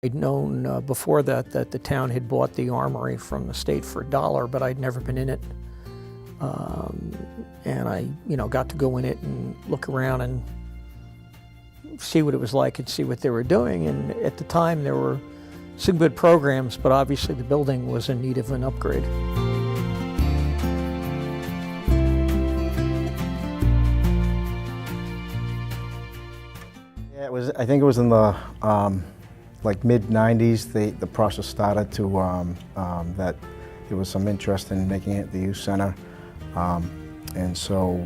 I'd known before that the town had bought the armory from the state for $1, but I'd never been in it. And I, got to go in it and look around and see what it was like and see what they were doing. And at the time, there were some good programs, but obviously the building was in need of an upgrade. Yeah, I think it was in the mid-90s. The process started to that there was some interest in making it the youth center. And so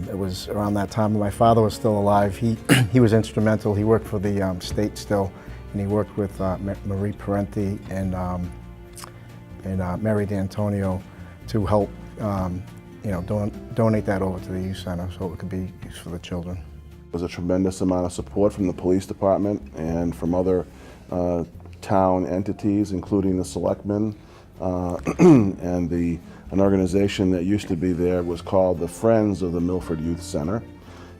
it was around that time. My father was still alive. He was instrumental. He worked for the state still, and he worked with Marie Parenti and Mary D'Antonio to help donate that over to the youth center so it could be used for the children. There was a tremendous amount of support from the police department and from other town entities, including the selectmen and an organization that used to be there was called the Friends of the Milford Youth Center,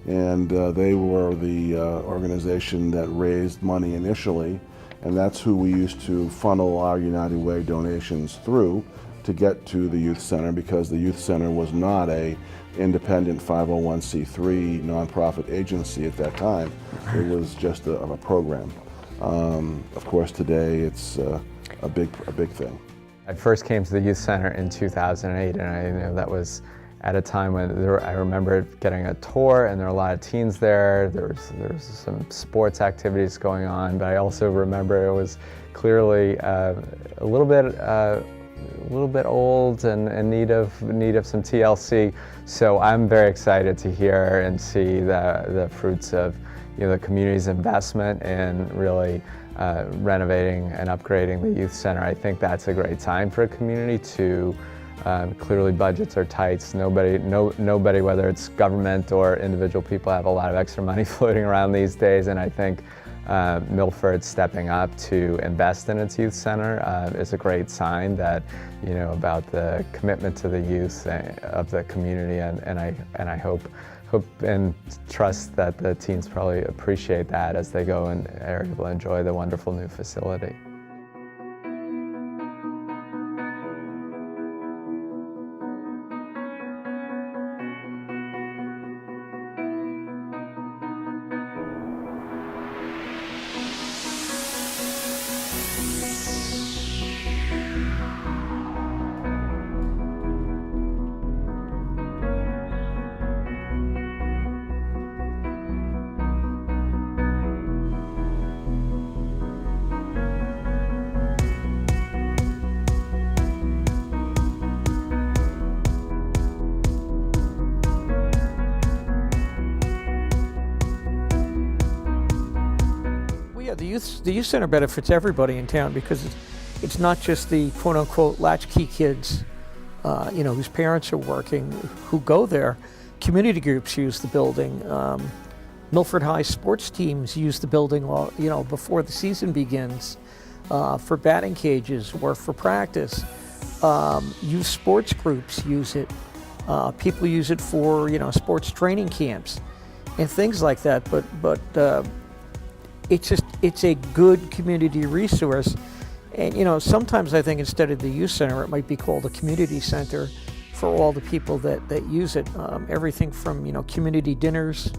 and they were the organization that raised money initially, and that's who we used to funnel our United Way donations through to get to the youth center, because the youth center was not a independent 501c3 nonprofit agency at that time. It was just a program. Of course, today it's a big thing. I first came to the youth center in 2008, and I that was at a time when I remember getting a tour, and there were a lot of teens there. There was some sports activities going on, but I also remember it was clearly a little bit old and in need of some TLC. So I'm very excited to hear and see the fruits of the community's investment in really renovating and upgrading the youth center. I think that's a great time for a community to, clearly budgets are tight. Nobody, whether it's government or individual people, have a lot of extra money floating around these days, and I think Milford stepping up to invest in its youth center is a great sign that, about the commitment to the youth of the community, and I hope and trust that the teens probably appreciate that as they go and are able to enjoy the wonderful new facility. The youth center benefits everybody in town, because it's not just the quote-unquote latchkey kids, whose parents are working, who go there. Community groups use the building. Milford High sports teams use the building, before the season begins, for batting cages or for practice. Youth sports groups use it. People use it for sports training camps and things like that. But it's a good community resource. And sometimes I think instead of the youth center, it might be called a community center for all the people that use it. Everything from community dinners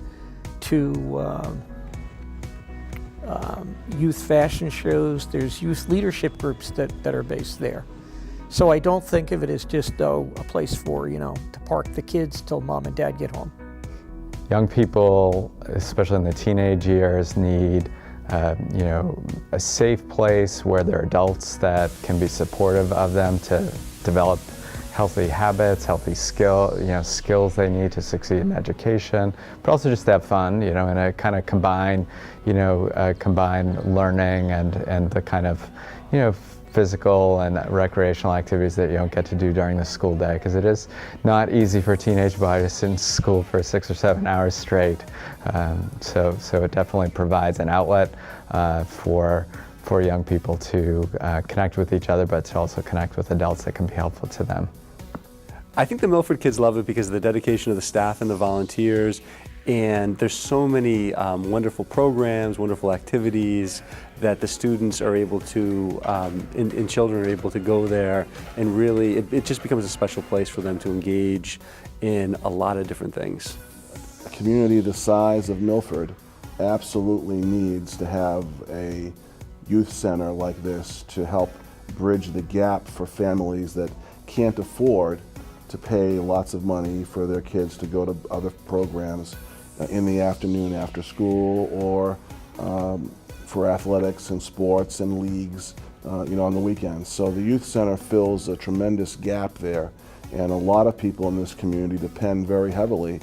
to youth fashion shows. There's youth leadership groups that are based there. So I don't think of it as just a place for to park the kids till mom and dad get home. Young people, especially in the teenage years, need a safe place where there are adults that can be supportive of them to develop healthy habits, healthy skills they need to succeed in education, but also just to have fun, and a kind of combine learning and the kind of, physical and recreational activities that you don't get to do during the school day, because it is not easy for a teenage body to sit in school for 6 or 7 hours straight. So it definitely provides an outlet for young people to connect with each other, but to also connect with adults that can be helpful to them. I think the Milford kids love it because of the dedication of the staff and the volunteers, And there's so many wonderful programs, wonderful activities that the students are able to, and children are able to go there, and really it just becomes a special place for them to engage in a lot of different things. A community the size of Milford absolutely needs to have a youth center like this to help bridge the gap for families that can't afford to pay lots of money for their kids to go to other programs in the afternoon after school, or for athletics and sports and leagues, on the weekends. So the youth center fills a tremendous gap there, and a lot of people in this community depend very heavily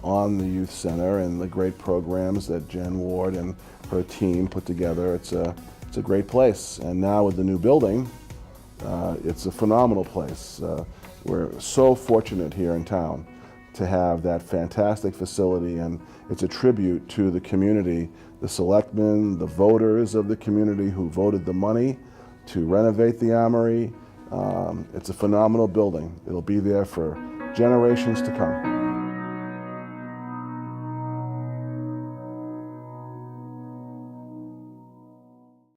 on the youth center and the great programs that Jen Ward and her team put together. It's a great place, and now with the new building, it's a phenomenal place. We're so fortunate here in town to have that fantastic facility, and it's a tribute to the community, the selectmen, the voters of the community who voted the money to renovate the Armory. It's a phenomenal building. It'll be there for generations to come.